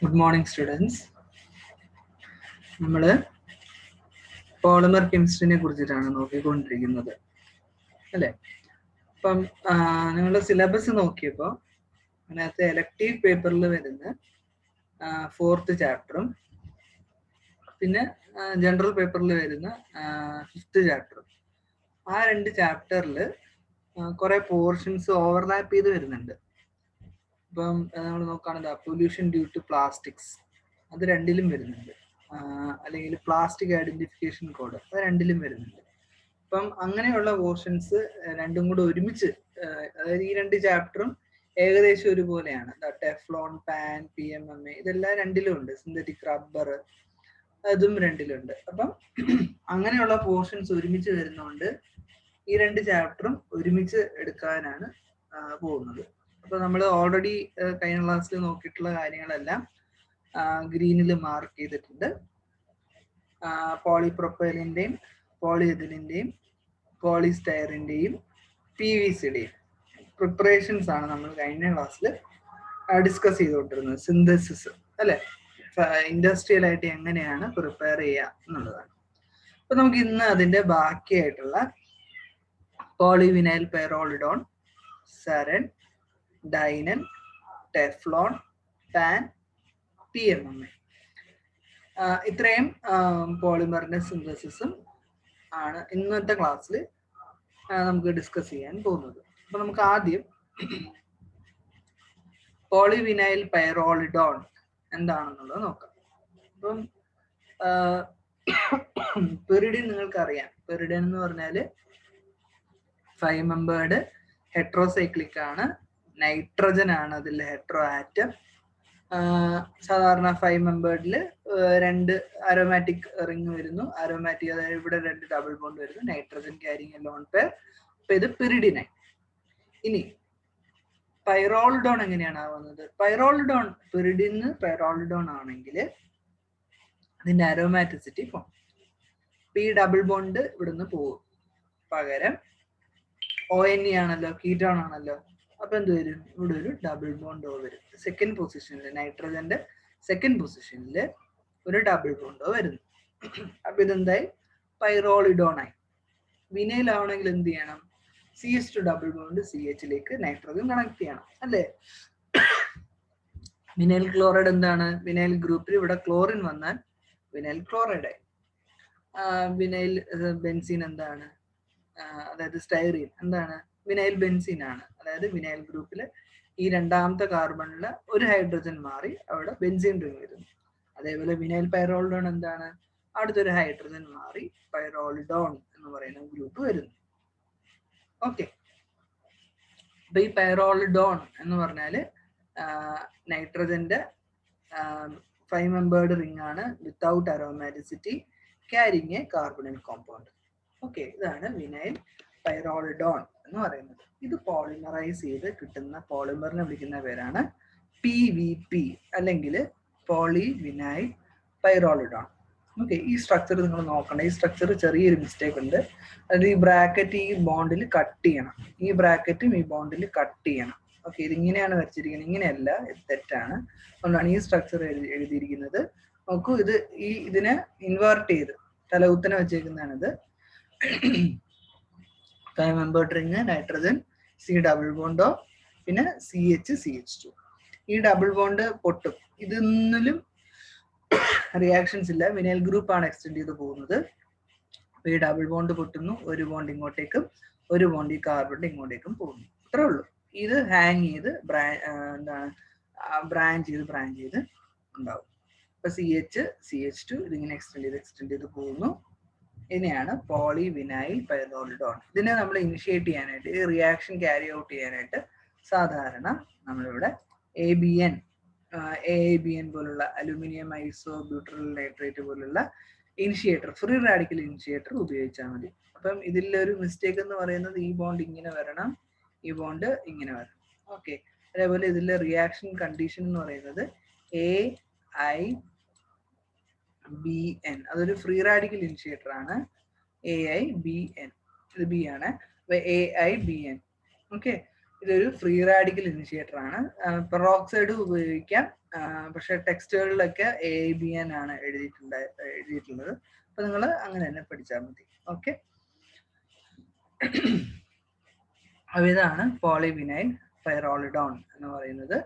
Good morning, students. നമ്മൾ polymer കെമിസ്ട്രിനെ കുറിച്ചിട്ടാണ് നോക്കിക്കൊണ്ടിരിക്കുന്നത് അല്ലേ. അപ്പം നിങ്ങളുടെ സിലബസ് നോക്കിയപ്പോൾ അതിനകത്ത് എലക്ടീവ് പേപ്പറിൽ വരുന്ന 4th ചാപ്റ്ററും പിന്നെ ജനറൽ പേപ്പറിൽ വരുന്ന 5th ചാപ്റ്ററും ആ 2 ചാപ്റ്ററിൽ കുറേ പോർഷൻസ് ഓവർലാപ്പ് ചെയ്ത് വരുന്നുണ്ട്. ഇപ്പം നമ്മൾ നോക്കുകയാണെങ്കിൽ പൊല്യൂഷൻ ഡ്യൂ ടു പ്ലാസ്റ്റിക്സ് അത് 2ലും വരുന്നുണ്ട്, അല്ലെങ്കിൽ പ്ലാസ്റ്റിക് ഐഡന്റിഫിക്കേഷൻ കോഡ് അത് 2ലും വരുന്നുണ്ട്. അപ്പം അങ്ങനെയുള്ള പോർഷൻസ് രണ്ടും കൂടെ ഒരുമിച്ച്, അതായത് ഈ 2 ചാപ്റ്ററും ഏകദേശം ഒരുപോലെയാണ്. ടെഫ്ലോൺ, പാൻ, PMMA ഇതെല്ലാം 2ലും ഉണ്ട്. സിന്തറ്റിക് റബ്ബർ അതും 2ലുണ്ട്. അപ്പം അങ്ങനെയുള്ള പോർഷൻസ് ഒരുമിച്ച് വരുന്നതുകൊണ്ട് ഈ 2 ചാപ്റ്ററും ഒരുമിച്ച് എടുക്കാനാണ് പോകുന്നത്. അപ്പൊ നമ്മൾ ഓൾറെഡി കഴിഞ്ഞ ക്ലാസ്സിൽ നോക്കിയിട്ടുള്ള കാര്യങ്ങളെല്ലാം ഗ്രീനിൽ മാർക്ക് ചെയ്തിട്ടുണ്ട്. പോളിപ്രൊപ്പൈലിന്റെയും പോളിഎഥിലിന്റെയും പോളിസ്റ്റൈറിന്റെയും PVCയുടെയും പ്രിപ്പറേഷൻസ് ആണ് നമ്മൾ കഴിഞ്ഞ ക്ലാസ്സിൽ ഡിസ്കസ് ചെയ്തുകൊണ്ടിരുന്നത്. സിന്തസിസ് അല്ലെ, ഇൻഡസ്ട്രിയൽ ആയിട്ട് എങ്ങനെയാണ് പ്രിപ്പയർ ചെയ്യുക എന്നുള്ളതാണ്. അപ്പൊ നമുക്ക് ഇന്ന് അതിന്റെ ബാക്കിയായിട്ടുള്ള polyvinyl pyrrolidone, saran, dynel, Teflon, PAN, PMMA ഇത്രയും പോളിമറിന്റെ സിന്തസിസും ആണ് ഇന്നത്തെ ക്ലാസ്സിൽ നമുക്ക് ഡിസ്കസ് ചെയ്യാൻ പോകുന്നത്. അപ്പൊ നമുക്ക് ആദ്യം പോളിവിനൈൽ പൈറോളിഡോൺ എന്താണെന്നുള്ളത് നോക്കാം. അപ്പം പെറിഡിൻ നിങ്ങൾക്കറിയാം. പെറിഡിൻ എന്ന് പറഞ്ഞാൽ 5 മെമ്പേർഡ് ഹെട്രോസൈക്ലിക് ആണ്. നൈട്രജൻ ആണ് അതിൽ ഹെട്രോ ആറ്റം. സാധാരണ 5 മെമ്പേർഡിൽ 2 അരോമാറ്റിക് റിങ് വരുന്നു. അരോമാറ്റിക്, അതായത് ഇവിടെ 2 ഡബിൾ ബോണ്ട് വരുന്നു. Nitrogen carrying lone pair. അപ്പൊ ഇത് പെറിഡിനൈൻ. ഇനി പൈറോളിഡോൺ എങ്ങനെയാണ് ആവുന്നത്? പൈറോളിഡോൺ, പെറിഡിന് പൈറോളിഡോൺ ആണെങ്കിൽ അതിന്റെ അരോമാറ്റിസിറ്റി പോകും. അപ്പൊ ഈ ഡബിൾ ബോണ്ട് ഇവിടുന്ന് പോകും. പകരം ONE ആണല്ലോ, കീറ്റോൺ ആണല്ലോ. അപ്പൊ എന്ത് വരും? ഇവിടെ ഒരു ഡബിൾ ബോണ്ട് വരും. സെക്കൻഡ് പൊസിഷനിൽ, നൈട്രജന്റെ സെക്കൻഡ് പൊസിഷനിൽ ഒരു ഡബിൾ ബോണ്ട് വരുന്നു. അപ്പൊ ഇതെന്തായി? പൈറോളിഡോൺ ആയി. വിനൈൽ ആവണമെങ്കിൽ എന്ത് ചെയ്യണം? CH2 ഡബിൾ ബോണ്ട് CHലേക്ക് നൈട്രജൻ കണക്ട് ചെയ്യണം അല്ലേ. വിനൈൽ ക്ലോറൈഡ് എന്താണ്? വിനൈൽ ഗ്രൂപ്പിൽ ഇവിടെ ക്ലോറിൻ വന്നാൽ വിനൈൽ ക്ലോറൈഡ് ആയി. വിനൈൽ ബെൻസീൻ എന്താണ്? അതായത് സ്റ്റൈറീൻ എന്താണ്? വിനൈൽ ബെൻസീൻ ആണ്. അതായത് വിനൈൽ ഗ്രൂപ്പിൽ ഈ 2ാമത്തെ കാർബണില് ഒരു ഹൈഡ്രജൻ മാറി അവിടെ ബെൻസീൻ റിംഗ് വരുന്നു. അതേപോലെ വിനൈൽ പൈറോളിഡോൺ എന്താണ്? അടുത്തൊരു ഹൈഡ്രജൻ മാറി പൈറോളിഡോൺ എന്ന് പറയുന്ന ഗ്രൂപ്പ് വരുന്നു. ഓക്കെ. അപ്പൊ ഈ പൈറോളിഡോൺ എന്ന് പറഞ്ഞാല് നൈട്രജന്റെ 5 മെമ്പേർഡ് റിംഗ് ആണ്, വിത്തൗട്ട് അരോമാറ്റിസിറ്റി, ക്യാരിങ് എ കാർബണിൽ കോമ്പൗണ്ട്. ഓക്കെ, ഇതാണ് വിനൈൽ പൈറോളിഡോൺ എന്ന് പറയുന്നത്. ഇത് പോളിമറൈസ് ചെയ്ത് കിട്ടുന്ന പോളിമറിനെ വിളിക്കുന്ന പേരാണ് PVP അല്ലെങ്കിൽ പോളിവിനൈൽ പൈറോളിഡോൺ. ഓക്കെ, ഈ സ്ട്രക്ചർ നിങ്ങൾ നോക്കണം. ഈ സ്ട്രക്ചർ ചെറിയൊരു മിസ്റ്റേക്ക് ഉണ്ട്. അതായത് ഈ ബ്രാക്കറ്റ് ഈ ബോണ്ടിൽ കട്ട് ചെയ്യണം. ഈ ബ്രാക്കറ്റും ഈ ബോണ്ടിൽ കട്ട് ചെയ്യണം. ഓക്കെ, ഇതിങ്ങനെയാണ് വരച്ചിരിക്കുന്നത്. ഇങ്ങനെയല്ല, ഇത് തെറ്റാണ്. അതുകൊണ്ടാണ് ഈ സ്ട്രക്ചർ എഴുതിയിരിക്കുന്നത്. നോക്കൂ, ഇതിനെ ഇൻവേർട്ട് ചെയ്ത് തലകുത്തനെ വെച്ചേക്കുന്നതാണിത്. 5 membered ring, nitrogen, C double ബോണ്ടോ, പിന്നെ CH2. ഈ ഡബിൾ ബോണ്ട് പൊട്ടും. ഇതൊന്നിലും റിയാക്ഷൻസ് ഇല്ല. വിനൈൽ ഗ്രൂപ്പ് ആണ് എക്സ്റ്റെൻഡ് ചെയ്ത് പോകുന്നത്. അപ്പൊ ഈ ഡബിൾ ബോണ്ട് പൊട്ടുന്നു. ഒരു ബോണ്ട് ഇങ്ങോട്ടേക്കും ഒരു ബോണ്ട് ഈ കാർബണിന്റെ ഇങ്ങോട്ടേക്കും പോകുന്നു. അത്രേ ഉള്ളൂ. ഇത് ഹാങ് ചെയ്ത് ബ്രാഞ്ച് ചെയ്ത് ഉണ്ടാവും. അപ്പൊ CH2 ഇതിങ്ങനെ എക്സ്റ്റെൻഡ് ചെയ്ത് പോകുന്നു. ഇതിനെയാണ് പോളിവിനൈൽ പൈറോളിഡോൺ. ഇതിനെ നമ്മൾ ഇനിഷ്യേറ്റ് ചെയ്യാനായിട്ട്, ഈ റിയാക്ഷൻ ക്യാരി ഔട്ട് ചെയ്യാനായിട്ട് സാധാരണ നമ്മളിവിടെ ABN പോലുള്ള അലുമിനിയം ഐസോബ്യൂട്രൽ നൈട്രേറ്റ് പോലുള്ള ഇനിഷ്യേറ്റർ, ഫ്രീ റാഡിക്കൽ ഇനിഷ്യേറ്റർ ഉപയോഗിച്ചാൽ മതി. അപ്പം ഇതിലൊരു മിസ്റ്റേക്ക് എന്ന് പറയുന്നത് ഈ ബോണ്ട് ഇങ്ങനെ വരണം, ഈ ബോണ്ട് ഇങ്ങനെ വരണം. ഓക്കെ, അതേപോലെ ഇതിലെ റിയാക്ഷൻ കണ്ടീഷൻ എന്ന് പറയുന്നത് AIBN. അതൊരു ഫ്രീ റാഡിക്കൽ ഇനിഷ്യേറ്റർ ആണ്. AIBN ഇത് B ആണ്. AIBN. ഓക്കെ, ഇതൊരു ഫ്രീ റാഡിക്കൽ ഇനിഷ്യേറ്റർ ആണ്. പെറോക്സൈഡ് ഉപയോഗിക്കാം, പക്ഷെ ടെക്സ്റ്റുകളിലൊക്കെ ABN ആണ് എഴുതിയിട്ടുള്ളത്. അപ്പൊ നിങ്ങൾ അങ്ങനെ തന്നെ പഠിച്ചാൽ മതി. ഓക്കെ, അപ്പൊ ഇതാണ് പോളിവിനൈൽ പൈറോളിഡോൺ എന്ന് പറയുന്നത്.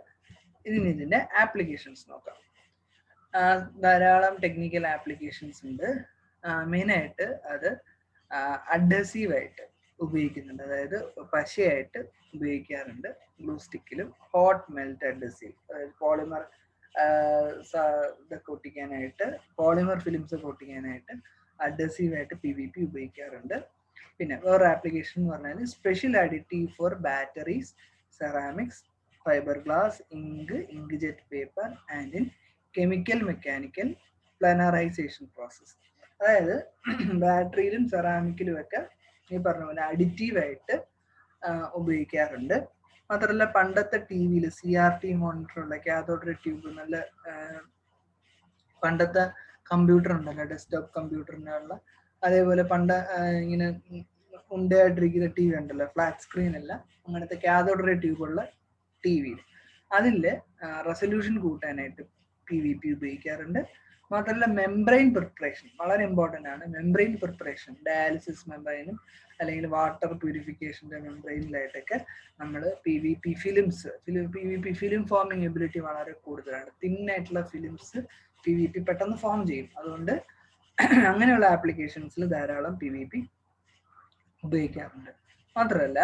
ഇതിന്റെ ആപ്ലിക്കേഷൻസ് നോക്കാം. ധാരാളം ടെക്നിക്കൽ ആപ്ലിക്കേഷൻസ് ഉണ്ട്. മെയിനായിട്ട് അത് അഡ്ഹസീവായിട്ട് ഉപയോഗിക്കുന്നുണ്ട്, അതായത് പശയായിട്ട് ഉപയോഗിക്കാറുണ്ട്. ഗ്ലൂ സ്റ്റിക്കിലും ഹോട്ട് മെൽറ്റ് അഡ്ഹസീവ്, അതായത് പോളിമർ ഇതൊക്കെ ഒട്ടിക്കാനായിട്ട്, പോളിമർ ഫിലിംസ് ഒക്കെ ഒട്ടിക്കാനായിട്ട് അഡ്ഹസീവായിട്ട് PVP ഉപയോഗിക്കാറുണ്ട്. പിന്നെ വേറെ ആപ്ലിക്കേഷൻ എന്ന് പറഞ്ഞാൽ special additive for batteries, ceramics, fibre glass, ink jet paper and in chemical mechanical planarization process. അതായത് ബാറ്ററിയിലും സെറാമിക്കിലും ഒക്കെ ഈ പറഞ്ഞ പോലെ അഡിറ്റീവായിട്ട് ഉപയോഗിക്കാറുണ്ട്. മാത്രമല്ല പണ്ടത്തെ TV-യിൽ CRT മോണിറ്ററുള്ള കാഥോഡ് ട്യൂബ്, നല്ല പണ്ടത്തെ കമ്പ്യൂട്ടർ ഉണ്ടല്ലോ, ഡെസ്ക്ടോപ്പ് കമ്പ്യൂട്ടറിനുള്ള, അതേപോലെ പണ്ട് ഇങ്ങനെ ഉണ്ടായിട്ടിരിക്കുന്ന TV ഉണ്ടല്ലോ, ഫ്ലാറ്റ് സ്ക്രീൻ അല്ല, അങ്ങനത്തെ കാഥോഡ് ട്യൂബുള്ള TV-യിൽ അതില് റെസൊല്യൂഷൻ കൂട്ടാനായിട്ട് PVP ഉപയോഗിക്കാറുണ്ട്. മാത്രമല്ല മെംബ്രെയിൻ പ്രിപ്പറേഷൻ വളരെ ഇമ്പോർട്ടൻ്റ് ആണ്. മെംബ്രെയിൻ പ്രിപ്പറേഷൻ, ഡയാലിസിസ് മെംബ്രെയിനും അല്ലെങ്കിൽ വാട്ടർ പ്യൂരിഫിക്കേഷൻ്റെ മെംബ്രെയിനിലായിട്ടൊക്കെ നമ്മൾ PVP films, PVP film forming ability വളരെ കൂടുതലാണ്. തിന്നായിട്ടുള്ള ഫിലിംസ് PVP പെട്ടെന്ന് ഫോം ചെയ്യും. അതുകൊണ്ട് അങ്ങനെയുള്ള ആപ്ലിക്കേഷൻസിൽ ധാരാളം PVP ഉപയോഗിക്കാറുണ്ട്. മാത്രമല്ല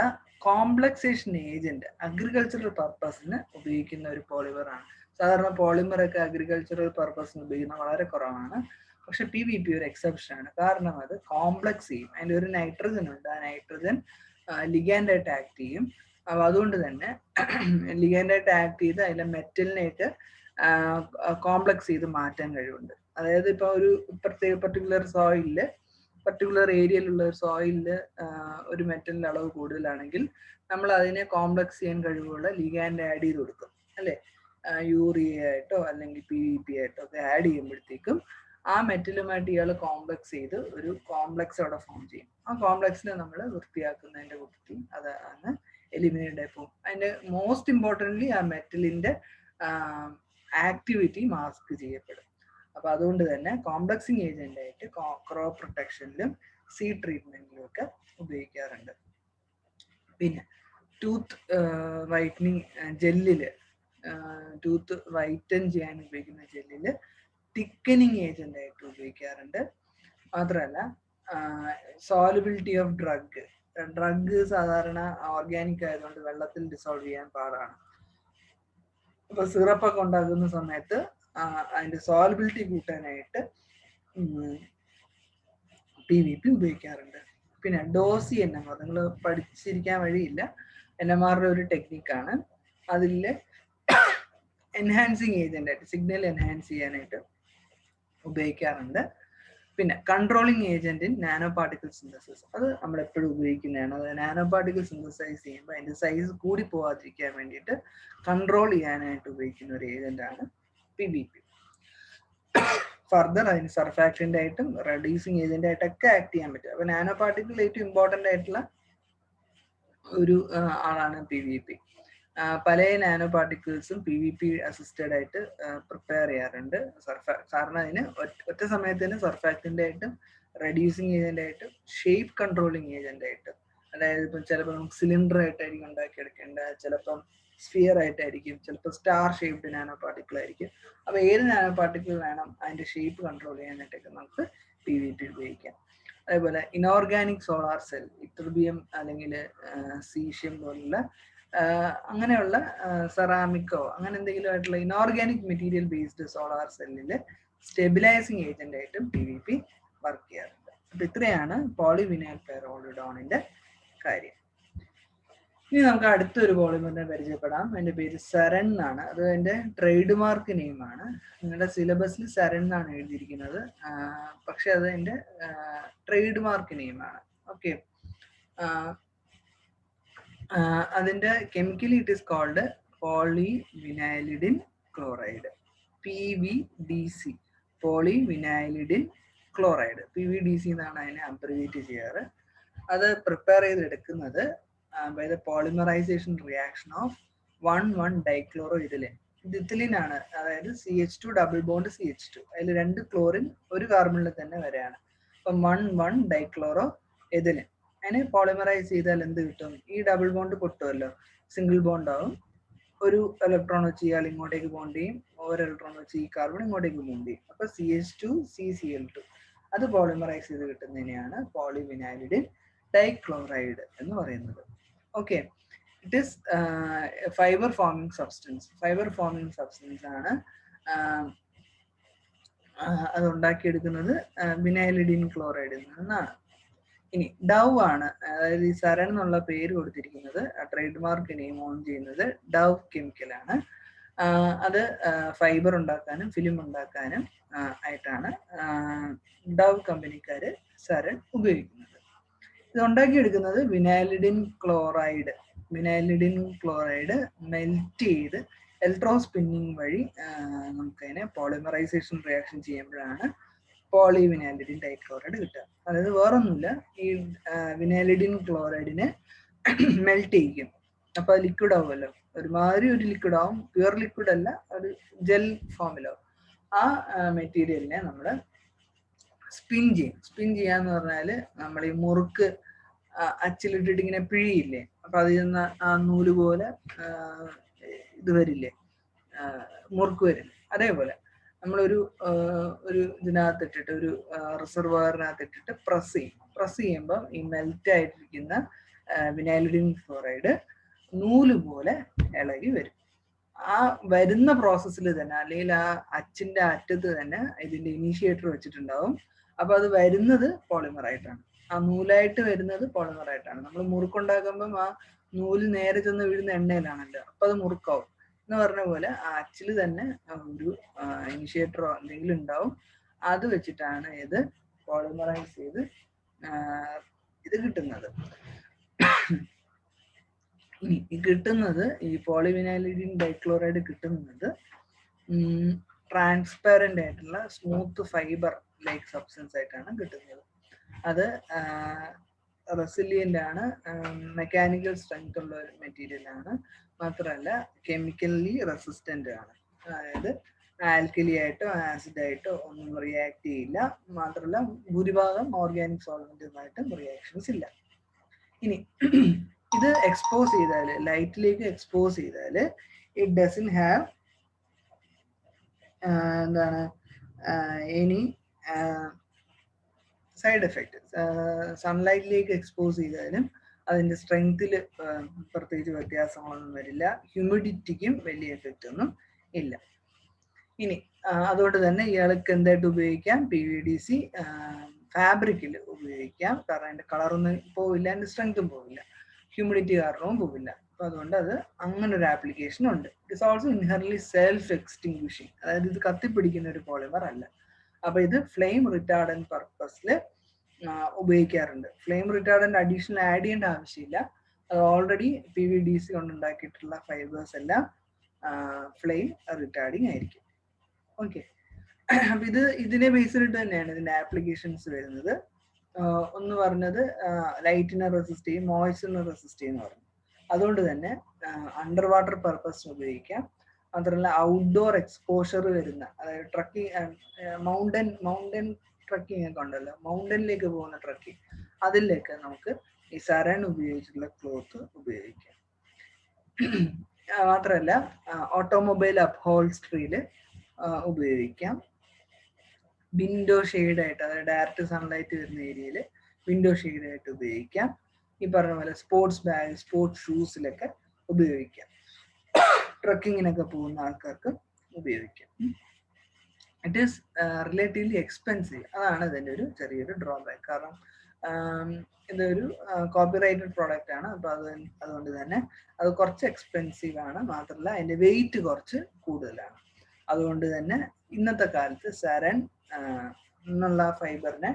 കോംപ്ലക്സേഷൻ ഏജന്റ് അഗ്രികൾച്ചറൽ പർപ്പസിന് ഉപയോഗിക്കുന്ന ഒരു പോളിമർ ആണ്. സാധാരണ പോളിമർ ഒക്കെ അഗ്രികൾച്ചറൽ പർപ്പസിന് ഉപയോഗിക്കുന്ന വളരെ കുറവാണ്. പക്ഷെ PVP ഒരു എക്സെപ്ഷൻ ആണ്. കാരണം അത് കോംപ്ലക്സ് ചെയ്യും. അതിൻ്റെ ഒരു നൈട്രജൻ ഉണ്ട്, ആ നൈട്രജൻ ലിഗാൻഡായിട്ട് ആക്ട് ചെയ്യും. അപ്പോൾ അതുകൊണ്ട് തന്നെ ലിഗാൻഡായിട്ട് ആക്ട് ചെയ്ത് അതിലെ മെറ്റലിനെയൊക്കെ കോംപ്ലക്സ് ചെയ്ത് മാറ്റാൻ കഴിവുണ്ട്. അതായത് ഇപ്പോൾ ഒരു പർട്ടിക്കുലർ സോയിലില്, പർട്ടിക്കുലർ ഏരിയയിലുള്ള ഒരു സോയിലിൽ ഒരു മെറ്റലിൻ്റെ അളവ് കൂടുതലാണെങ്കിൽ നമ്മൾ അതിനെ കോംപ്ലക്സ് ചെയ്യാൻ കഴിവുള്ള ലിഗാൻഡ് ആഡ് ചെയ്ത് കൊടുക്കും, അല്ലേ? യൂറിയ ആയിട്ടോ അല്ലെങ്കിൽ PVP ആയിട്ടോ ഒക്കെ ആഡ് ചെയ്യുമ്പോഴത്തേക്കും ആ മെറ്റലുമായിട്ട് ഇയാൾ കോംപ്ലക്സ് ചെയ്ത് ഒരു കോംപ്ലക്സ് അവിടെ ഫോം ചെയ്യും. ആ കോംപ്ലക്സിനെ നമ്മൾ വൃത്തിയാക്കുന്നതിൻ്റെ കൂട്ടത്തിൽ അതാണ് എലിമിനേറ്റ് ആയി പോകും. അതിൻ്റെ മോസ്റ്റ് ഇമ്പോർട്ടൻ്റ്ലി ആ മെറ്റലിൻ്റെ ആക്ടിവിറ്റി മാസ്ക് ചെയ്യപ്പെടും. അപ്പൊ അതുകൊണ്ട് തന്നെ കോംപ്ലക്സിങ് ഏജന്റ് ആയിട്ട് ക്രോപ്പ് പ്രൊട്ടക്ഷനിലും സീഡ് ട്രീറ്റ്മെന്റിലും ഒക്കെ ഉപയോഗിക്കാറുണ്ട്. പിന്നെ ടൂത്ത് വൈറ്റനിങ് ജെല്ലില്, ടൂത്ത് വൈറ്റൻ ചെയ്യാൻ ഉപയോഗിക്കുന്ന ജെല്ലില് തിക്കനിങ് ഏജന്റ് ആയിട്ട് ഉപയോഗിക്കാറുണ്ട്. മാത്രമല്ല സോലബിലിറ്റി ഓഫ് ഡ്രഗ് സാധാരണ ഓർഗാനിക് ആയതുകൊണ്ട് വെള്ളത്തിൽ ഡിസോൾവ് ചെയ്യാൻ പാടാണ്. അപ്പൊ സിറപ്പൊക്കെ ഉണ്ടാക്കുന്ന സമയത്ത് അതിന്റെ സോലബിലിറ്റി കൂട്ടാനായിട്ട് PVP ഉപയോഗിക്കാറുണ്ട്. പിന്നെ ഡോസി NMR നിങ്ങൾ പഠിച്ചിരിക്കാൻ വഴിയില്ല, NMR ഒരു ടെക്നിക്കാണ്. അതിൽ എൻഹാൻസിങ് ഏജന്റ് ആയിട്ട്, സിഗ്നൽ എൻഹാൻസ് ചെയ്യാനായിട്ട് ഉപയോഗിക്കാറുണ്ട്. പിന്നെ controlling agent in nano particle synthesis, അത് നമ്മൾ എപ്പോഴും ഉപയോഗിക്കുന്നതാണ്. അത് നാനോ പാർട്ടിക്കിൾ സിന്തസൈസ് ചെയ്യുമ്പോൾ അതിന്റെ സൈസ് കൂടി പോകാതിരിക്കാൻ വേണ്ടിയിട്ട് കൺട്രോൾ ചെയ്യാനായിട്ട് ഉപയോഗിക്കുന്ന ഒരു ഏജന്റ് ആണ് PVP. ഫർദർ അതിന് സർഫാക്റ്റന്റ് ആയിട്ടും റെഡ്യൂസിങ് ഏജന്റ് ആയിട്ടൊക്കെ ആക്ട് ചെയ്യാൻ പറ്റും. അപ്പൊ നാനോ പാർട്ടിക്കിൾ ഏറ്റവും ഇമ്പോർട്ടൻ്റ് ആയിട്ടുള്ള ഒരു ആളാണ് PVP. പല നാനോ പാർട്ടിക്കിൾസും PVP അസിസ്റ്റഡ് ആയിട്ട് പ്രിപ്പയർ ചെയ്യാറുണ്ട്. കാരണം അതിന് ഒറ്റ സമയത്തിന് സർഫാക്റ്റന്റ് ആയിട്ടും റെഡ്യൂസിങ് ഏജന്റ് ആയിട്ടും ഷേപ്പ് കൺട്രോളിങ് ഏജന്റ് ആയിട്ടും, അതായത് ഇപ്പം ചിലപ്പോൾ നമുക്ക് സിലിണ്ടർ ആയിട്ടായിരിക്കും ഉണ്ടാക്കിയെടുക്കേണ്ടത്, ചിലപ്പം സ്ഫിയർ ആയിട്ടായിരിക്കും, ചിലപ്പോൾ സ്റ്റാർ ഷേപ്ഡ് നാനോ പാർട്ടിക്കിൾ ആയിരിക്കും. അപ്പോൾ ഏത് നാനോ പാർട്ടിക്കിൾ വേണം അതിന്റെ ഷേപ്പ് കൺട്രോൾ ചെയ്യാനായിട്ടൊക്കെ നമുക്ക് PVP ഉപയോഗിക്കാം. അതേപോലെ ഇനോർഗാനിക് സോളാർ സെൽ, ഇട്രിബിയം അല്ലെങ്കിൽ സീഷ്യം പോലുള്ള അങ്ങനെയുള്ള സെറാമിക്കോ അങ്ങനെ എന്തെങ്കിലും ആയിട്ടുള്ള ഇനോർഗാനിക് മെറ്റീരിയൽ ബേസ്ഡ് സോളാർ സെല്ലിൽ സ്റ്റെബിലൈസിങ് ഏജന്റ് ആയിട്ടും PVP വർക്ക് ചെയ്യാറുണ്ട്. അപ്പൊ ഇത്രയാണ് പോളിവിനൈൽ പൈറോളിഡോണിന്റെ കാര്യം. ഇനി നമുക്ക് അടുത്തൊരു പോളിമറിനെ പരിചയപ്പെടാം. അതിന്റെ പേര് സെറൻ എന്നാണ്. അത് അതിന്റെ ട്രേഡ് മാർക്ക് നെയിമാണ്. നിങ്ങളുടെ സിലബസിൽ സെറൻ എന്നാണ് എഴുതിയിരിക്കുന്നത്, പക്ഷെ അത് അതിന്റെ ട്രേഡ് മാർക്ക് നെയിമാണ്. ഓക്കെ, അതിന്റെ chemically it is called polyvinylidene chloride, PVDC, polyvinylidene chloride, PVDC എന്നാണ് അതിനെ അബ്രിവേറ്റ് ചെയ്യാറ്. അത് പ്രിപ്പയർ ചെയ്തെടുക്കുന്നത് by the polymerization reaction of 1,1-dichloroethylene. ഇത് ഇഥിലിനാണ്, അതായത് CH2 ഡബിൾ ബോണ്ട് CH2, അതിൽ 2 ക്ലോറിൻ ഒരു കാർബണിൽ തന്നെ വരെയാണ്. അപ്പം 1,1-dichloroethylene. അതിനെ പോളിമറൈസ് ചെയ്താൽ എന്ത് കിട്ടും? ഈ ഡബിൾ ബോണ്ട് പൊട്ടുമല്ലോ, സിംഗിൾ ബോണ്ട് ആവും. ഒരു ഇലക്ട്രോൺ വെച്ച് ഇയാൾ ഇങ്ങോട്ടേക്ക് ബോണ്ട് ചെയ്യും, ഒരു ഇലക്ട്രോൺ വെച്ച് ഈ കാർബൺ ഇങ്ങോട്ടേക്ക് ബോണ്ട് ചെയ്യും. അപ്പൊ CH2 CCl2 അത് പോളിമറൈസ് ചെയ്ത് കിട്ടുന്നതിനെയാണ് പോളിവിനൈലിഡിൻ ഡൈക്ലോറൈഡ് എന്ന് പറയുന്നത്. Okay, it is fibre forming substance. Fibre forming substance ആണ്. അത് ഉണ്ടാക്കിയെടുക്കുന്നത് വിനൈലിഡിൻ ക്ലോറൈഡിൽ നിന്നാണ്. ഇനി ഡവ് ആണ്, അതായത് ഈ സരൺ എന്നുള്ള പേര് കൊടുത്തിരിക്കുന്നത്, ട്രേഡ് മാർക്ക് നെയിം ഓൺ ചെയ്യുന്നത് ഡവ് കെമിക്കലാണ്. അത് ഫൈബർ ഉണ്ടാക്കാനും ഫിലിം ഉണ്ടാക്കാനും ആയിട്ടാണ് ഡവ് കമ്പനിക്കാര് സരൺ ഉപയോഗിക്കുന്നത്. ഇത് ഉണ്ടാക്കിയെടുക്കുന്നത് വിനൈലിഡിൻ ക്ലോറൈഡ്. വിനൈലിഡിൻ ക്ലോറൈഡ് മെൽറ്റ് ചെയ്ത് ഇലക്ട്രോസ്പിന്നിങ് വഴി നമുക്കതിനെ പോളിമറൈസേഷൻ റിയാക്ഷൻ ചെയ്യുമ്പോഴാണ് പോളിവിനൈലിഡിൻ ഡൈക്ലോറൈഡ് കിട്ടുക. അതായത് വേറൊന്നുമില്ല, ഈ വിനൈലിഡിൻ ക്ലോറൈഡിനെ മെൽറ്റ് ചെയ്യിക്കും. അപ്പൊ അത് ലിക്വിഡ് ആവുമല്ലോ, ഒരുമാതിരി ഒരു ലിക്വിഡ് ആവും, പ്യുവർ ലിക്വിഡ് അല്ല, ഒരു ജെൽ ഫോമിലാവും. ആ മെറ്റീരിയലിനെ നമ്മൾ സ്പിൻ ചെയ്യും. സ്പിൻ ചെയ്യാന്ന് പറഞ്ഞാൽ നമ്മൾ ഈ മുറുക്ക് അച്ചിലിട്ടിട്ട് ഇങ്ങനെ പിഴിയില്ലേ, അപ്പൊ അതിൽ നിന്ന് ആ നൂല് പോലെ ഇത് വരില്ലേ, മുറുക്ക് വരും. അതേപോലെ നമ്മളൊരു ഇതിനകത്തിട്ടിട്ട്, ഒരു റിസർവറിനകത്തിട്ടിട്ട് പ്രസ് ചെയ്യും. പ്രസ് ചെയ്യുമ്പോൾ ഈ മെൽറ്റ് ആയിട്ടിരിക്കുന്ന വിനൈലിഡിൻ ക്ലോറൈഡ് നൂല് പോലെ ഇളകി വരും. ആ വരുന്ന പ്രോസസ്സിൽ തന്നെ, അല്ലെങ്കിൽ ആ അച്ചിന്റെ അറ്റത്ത് തന്നെ ഇതിന്റെ ഇനീഷ്യേറ്റർ വെച്ചിട്ടുണ്ടാവും. അപ്പൊ അത് വരുന്നത് പോളിമറായിട്ടാണ്, ആ നൂലായിട്ട് വരുന്നത് പോളിമറായിട്ടാണ്. നമ്മൾ മുറുക്കുണ്ടാക്കുമ്പം ആ നൂല് നേരെ ചെന്ന് വീഴുന്ന എണ്ണയിലാണല്ലോ, അപ്പൊ അത് മുറുക്കാവും. എന്ന് പറഞ്ഞ പോലെ ആ അച്ചിൽ തന്നെ ഒരു ഇനിഷ്യേറ്ററോ എന്തെങ്കിലും ഉണ്ടാവും. അത് വെച്ചിട്ടാണ് ഇത് പോളിമറൈസ് ചെയ്ത് ഇത് കിട്ടുന്നത്. ഇനി കിട്ടുന്നത്, ഈ പോളിവിനൈലിഡിൻ ഡൈക്ലോറൈഡ് കിട്ടുന്നത് ട്രാൻസ്പാരന്റ് ആയിട്ടുള്ള സ്മൂത്ത് ഫൈബർ ലൈക്ക് സബ്സ്റ്റൻസ് ആയിട്ടാണ് കിട്ടുന്നത്. അത് റെസിലിയന്റ് ആണ്, മെക്കാനിക്കൽ സ്ട്രെങ്ത് ഉള്ള ഒരു മെറ്റീരിയൽ ആണ്, മാത്രമല്ല കെമിക്കലി റെസിസ്റ്റന്റ് ആണ്. അതായത് ആൽക്കലി ആയിട്ടോ ആസിഡ് ആയിട്ടോ ഒന്നും റിയാക്ട് ചെയ്യില്ല. മാത്രമല്ല ഭൂരിഭാഗം ഓർഗാനിക് സോൾവെന്റുമായിട്ടും റിയാക്ഷൻസ് ഇല്ല. ഇനി ഇത് എക്സ്പോസ് ചെയ്താൽ, ലൈറ്റിലേക്ക് എക്സ്പോസ് ചെയ്താൽ, ഇറ്റ് ഡസൻ ഹാവ് എന്താണ് എനി സൈഡ് എഫക്റ്റ്. സൺലൈറ്റിലേക്ക് എക്സ്പോസ് ചെയ്താലും അതിന്റെ സ്ട്രെങ്ത്തിൽ പ്രത്യേകിച്ച് വ്യത്യാസങ്ങളൊന്നും വരില്ല. ഹ്യൂമിഡിറ്റിക്കും വലിയ എഫക്റ്റ് ഒന്നും ഇല്ല. ഇനി അതുകൊണ്ട് തന്നെ ഇയാൾക്ക് എന്തായിട്ട് ഉപയോഗിക്കാം? PVDC ഫാബ്രിക്കിൽ ഉപയോഗിക്കാം. കാരണം അതിന്റെ കളറൊന്നും പോവില്ല, അതിന്റെ സ്ട്രെങ്തും പോവില്ല, ഹ്യൂമിഡിറ്റി കാരണവും പോവില്ല. അപ്പൊ അതുകൊണ്ട് അത് അങ്ങനെ ഒരു ആപ്ലിക്കേഷൻ ഉണ്ട്. ഇറ്റ്സ് ഓൾസോ ഇൻഹെറൻറ്റ്ലി സെൽഫ് എക്സ്റ്റിങ്വിഷിങ്, അതായത് ഇത് കത്തിപ്പിടിക്കുന്ന ഒരു പോളിമർ അല്ല. അപ്പൊ ഇത് ഫ്ലെയിം റിട്ടാർഡന്റ് പർപ്പസിൽ ഉപയോഗിക്കാറുണ്ട്. ഫ്ലെയിം റിട്ടാർഡന്റ് അഡീഷണൽ ആഡ് ചെയ്യേണ്ട ആവശ്യമില്ല. അത് ഓൾറെഡി PVDC കൊണ്ടുണ്ടാക്കിയിട്ടുള്ള ഫൈബേഴ്സ് എല്ലാം ഫ്ലെയിം റിട്ടാർഡിങ് ആയിരിക്കും. ഓക്കെ, അപ്പൊ ഇതിനെ ബേസ് ചെയ്തിട്ട് തന്നെയാണ് ഇതിന്റെ ആപ്ലിക്കേഷൻസ് വരുന്നത്. ഒന്ന് പറഞ്ഞത് ലൈറ്റിനെ റെസിസ്റ്റ് ചെയ്യും, മോയ്സ്ചറിനെ റെസിസ്റ്റ് ചെയ്യുന്ന പറഞ്ഞു. അതുകൊണ്ട് തന്നെ അണ്ടർ വാട്ടർ പർപ്പസിന് ഉപയോഗിക്കാം. മാത്രമല്ല ഔട്ട്ഡോർ എക്സ്പോഷർ വരുന്ന, അതായത് ട്രക്കിംഗ്, മൗണ്ടൻ ട്രക്കിംഗ് ഒക്കെ ഉണ്ടല്ലോ, മൗണ്ടനിലേക്ക് പോകുന്ന ട്രക്കിംഗ്, അതിലേക്ക് നമുക്ക് ഈ സരൺ ഉപയോഗിച്ചിട്ടുള്ള ക്ലോത്ത് ഉപയോഗിക്കാം. മാത്രമല്ല ഓട്ടോമൊബൈൽ അപ്ഹോൾസ്ട്രിയിൽ ഉപയോഗിക്കാം. വിൻഡോ ഷെയ്ഡ് ആയിട്ട്, അതായത് ഡയറക്റ്റ് സൺലൈറ്റ് വരുന്ന ഏരിയയിൽ വിൻഡോ ഷെയ്ഡ് ആയിട്ട് ഉപയോഗിക്കാം. ഈ പറഞ്ഞ പോലെ സ്പോർട്സ് ബാഗ്, സ്പോർട്സ് ഷൂസിലൊക്കെ ഉപയോഗിക്കാം. ട്രക്കിങ്ങിനൊക്കെ പോകുന്ന ആൾക്കാർക്ക് ഉപയോഗിക്കാം. It is relatively expensive. അതാണ് ഇതിൻ്റെ ഒരു ചെറിയൊരു ഡ്രോബാക്ക്. കാരണം ഇതൊരു കോപ്പിറൈറ്റഡ് പ്രോഡക്റ്റ് ആണ്. അപ്പോൾ അതുകൊണ്ട് തന്നെ അത് കുറച്ച് എക്സ്പെൻസീവ് ആണ്. മാത്രമല്ല അതിൻ്റെ വെയിറ്റ് കുറച്ച് കൂടുതലാണ്. അതുകൊണ്ട് തന്നെ ഇന്നത്തെ കാലത്ത് സരൺ എന്നുള്ള ഫൈബറിനെ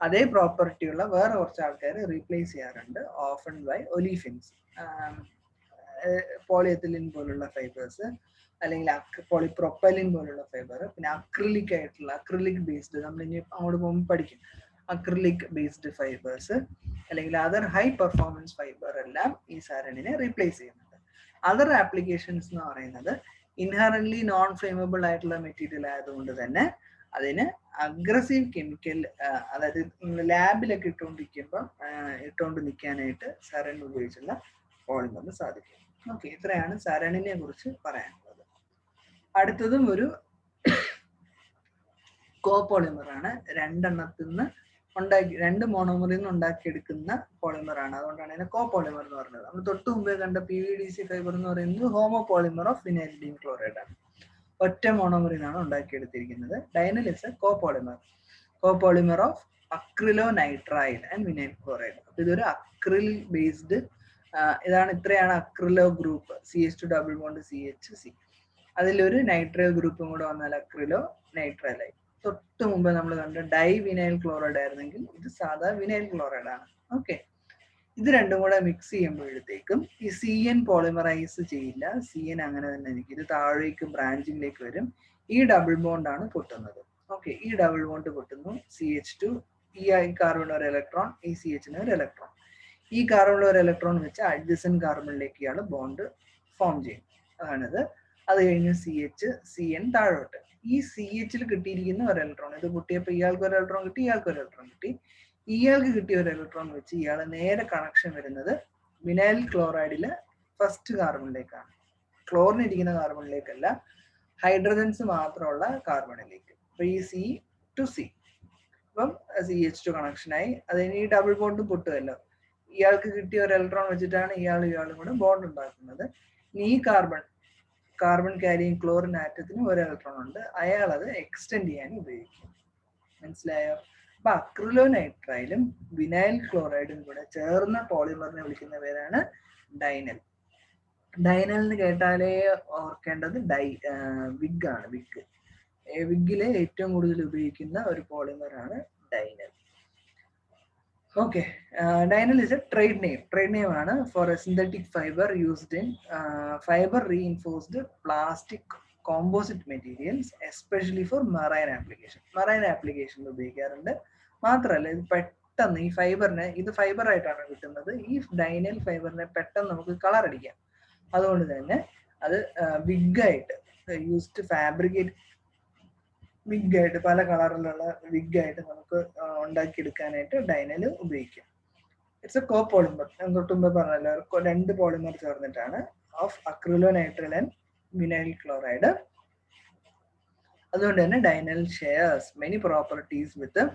അതേ പ്രോപ്പർട്ടി ഉള്ള വേറെ കുറച്ച് ആൾക്കാർ റീപ്ലേസ് ചെയ്യാറുണ്ട്. ഓഫൺ ബൈ ഒലീഫിൻസ്, പോളിയെത്തിലിൻ പോലുള്ള ഫൈബേഴ്സ്, അല്ലെങ്കിൽ പോളിപ്രൊപ്പലിൻ പോലുള്ള ഫൈബർ, പിന്നെ അക്രിലിക് ആയിട്ടുള്ള, അക്രിലിക് ബേസ്ഡ് നമ്മൾ ഇനി അങ്ങോട്ട് പോകുമ്പോൾ പഠിക്കും, അക്രിലിക് ബേസ്ഡ് ഫൈബേഴ്സ് അല്ലെങ്കിൽ അതർ ഹൈ പെർഫോമൻസ് ഫൈബർ എല്ലാം ഈ സാരണിനെ റീപ്ലേസ് ചെയ്യുന്നുണ്ട്. അതർ ആപ്ലിക്കേഷൻസ് എന്ന് പറയുന്നത് ഇൻഹറന്റ്ലി നോൺ ഫ്ലെയിമബിൾ ആയിട്ടുള്ള മെറ്റീരിയൽ ആയതുകൊണ്ട് തന്നെ അതിന് അഗ്രസീവ് കെമിക്കൽ, അതായത് ലാബിലൊക്കെ ഇട്ടുകൊണ്ട് നിൽക്കാനായിട്ട് സരൺ ഉപയോഗിച്ചുള്ള പോളിമറിന് സാധിക്കും. ഓക്കെ, ഇത്രയാണ് സരണിനെ കുറിച്ച് പറയാനുള്ളത്. അടുത്തതും ഒരു കോപോളിമർ ആണ്. രണ്ടെണ്ണത്തിൽ നിന്ന് രണ്ട് മോണോമറിൽ നിന്ന് ഉണ്ടാക്കിയെടുക്കുന്ന പോളിമർ ആണ്. അതുകൊണ്ടാണ് ഇതിനെ കോപോളിമർ എന്ന് പറഞ്ഞത്. നമ്മൾ തൊട്ട് മുമ്പേ കണ്ട PVDC ഫൈബർ എന്ന് പറയുന്നത് homo polymer of vinylidene chloride ആണ്. ഒറ്റ മോണോമറിൽ നിന്നാണ് ഉണ്ടാക്കിയെടുത്തിരിക്കുന്നത്. Dynel is a copolymer of acrylonitrile and vinyl chloride. അപ്പൊ ഇതൊരു അക്രിൽ ബേസ്ഡ് ഇത്രയാണ് acrylo group, CH2 double bond CHC. അതിലൊരു നൈട്രൈൽ ഗ്രൂപ്പും കൂടെ വന്നാൽ അക്രിലോ നൈട്രൈലായി. തൊട്ട് മുമ്പ് നമ്മൾ കണ്ട ഡൈ വിനൈൽ ക്ലോറൈഡ് ആയിരുന്നെങ്കിൽ ഇത് സാധാ വിനൈൽ ക്ലോറൈഡ് ആണ്. ഓക്കെ, ഇത് രണ്ടും കൂടെ മിക്സ് ചെയ്യുമ്പോഴത്തേക്കും ഈ CN പോളിമറൈസ് ചെയ്യില്ല. CN അങ്ങനെ തന്നെ ഇരിക്കും. ഇത് താഴേക്ക് ബ്രാഞ്ചിങ്ങിലേക്ക് വരും. ഈ ഡബിൾ ബോണ്ട് ആണ് പൊട്ടുന്നത്. ഓക്കെ, ഈ ഡബിൾ ബോണ്ട് പൊട്ടുന്നു. CH2 ഈ കാർബൺ ഒരു ഇലക്ട്രോൺ, ഈ CH ഒരു ഇലക്ട്രോൺ. ഈ കാർബണിൽ ഒരു ഇലക്ട്രോൺ വെച്ച് അഡ്ജസന്റ് കാർബണിലേക്ക് ഇയാൾ ബോണ്ട് ഫോം ചെയ്യും. അതാണിത്. അത് കഴിഞ്ഞ് CN താഴോട്ട്. ഈ CHൽ കിട്ടിയിരിക്കുന്ന ഒരു ഇലക്ട്രോൺ, ഇത് പൊട്ടിയപ്പോൾ ഇയാൾക്ക് ഒരു ഇലക്ട്രോൺ കിട്ടി, ഇയാൾക്ക് ഒരു ഇലക്ട്രോൺ കിട്ടി. ഇയാൾക്ക് കിട്ടിയ ഒരു ഇലക്ട്രോൺ വെച്ച് ഇയാൾ നേരെ കണക്ഷൻ വരുന്നത് വിനൈൽ ക്ലോറൈഡിലെ ഫസ്റ്റ് കാർബണിലേക്കാണ്. ക്ലോറിൻ ഇരിക്കുന്ന കാർബണിലേക്കല്ല, ഹൈഡ്രജൻസ് മാത്രമുള്ള കാർബണിലേക്ക്. അപ്പൊ ഈ C to C, അപ്പം CH2 കണക്ഷനായി. അതിന് ഈ ഡബിൾ ബോണ്ട് പൊട്ടുമല്ലോ. ഇയാൾക്ക് കിട്ടിയ ഒരു ഇലക്ട്രോൺ വെച്ചിട്ടാണ് ഇയാളും കൂടെ ബോണ്ട് ഉണ്ടാക്കുന്നത്. ഈ കാർബൺ ക്യാരിയിങ് ക്ലോറിൻ ആറ്റത്തിന് ഒരു ഇലക്ട്രോൺ ഉണ്ട്. അയാൾ അത് എക്സ്റ്റെൻഡ് ചെയ്യാൻ ഉപയോഗിക്കും. മനസ്സിലായോ? അപ്പൊ അക്രിലോനൈട്രൈലും വിനൈൽ ക്ലോറൈഡും കൂടെ ചേർന്ന പോളിമറിനെ വിളിക്കുന്ന പേരാണ് ഡൈനൽ. ഡൈനലിന് കേട്ടാലേ ഓർക്കേണ്ടത് വിഗ് ആണ്. വിഗിലെ ഏറ്റവും കൂടുതൽ ഉപയോഗിക്കുന്ന ഒരു പോളിമറാണ് Dynel. Okay, Dynel is a trade name ആണ് for a synthetic fibre used in fibre reinforced plastic composite materials, especially for marine ആപ്ലിക്കേഷനിൽ ഉപയോഗിക്കാറുണ്ട്. മാത്രമല്ല ഇത് പെട്ടെന്ന് ഈ ഫൈബറിനെ, ഇത് ഫൈബർ ആയിട്ടാണ് കിട്ടുന്നത്. ഈ ഡൈനൽ ഫൈബറിനെ പെട്ടെന്ന് നമുക്ക് കളർ അടിക്കാം. അതുകൊണ്ട് തന്നെ അത് വിഗായിട്ട് യൂസ്ഡ് ഫാബ്രിക്കേറ്റ് വിഗായിട്ട്, പല കളറിലുള്ള വിഗായിട്ട് നമുക്ക് ഉണ്ടാക്കിയെടുക്കാനായിട്ട് ഡൈനൽ ഉപയോഗിക്കാം. It's A copolymer. ഞാൻ തൊട്ടുമ്പോ പറഞ്ഞല്ലോ, രണ്ട് പോളിമർ ചേർന്നിട്ടാണ് of acrylonitrile and vinyl chloride. അതുകൊണ്ട് തന്നെ ഡൈനൽ ഷെയർസ് മെനി പ്രോപ്പർട്ടീസ് വിത്ത്